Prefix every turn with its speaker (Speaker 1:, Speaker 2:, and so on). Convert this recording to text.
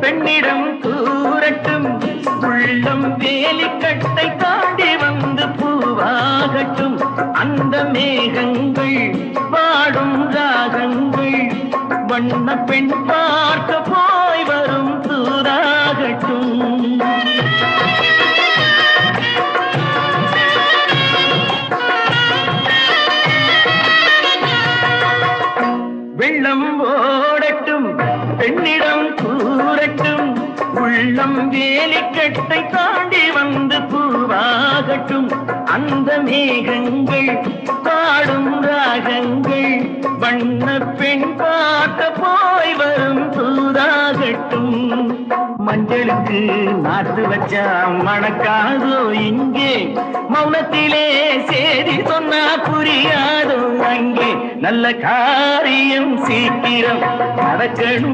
Speaker 1: பெண்ணிடம் கூறட்டும் உள்ளம் வேலிக்கட்டை தாண்டி வந்து பூவாகட்டும் அந்த மேகங்கள் பாடும் ராகங்கள் வண்ண பெண் பார்க்க போய் வரும் தூராகட்டும் வெள்ளம் ஓடட்டும் பெண்ணிடம் கூறட்டும் உள்ளம் வேலிக்கட்டை தாண்டி வந்து பூவாகட்டும் அந்த மேகங்கள் பாடும் ராகங்கள் வண்ண பெண் பார்க்க போய் வரும் தூதாகட்டும் மஞ்சளுக்கு நாட்டு வச்சா மணக்காதோ இங்கே மௌனத்திலே சேதி சொன்னா புரியாதோ அங்கே நல்ல காரியம் சீக்கிரம் நடக்கணும்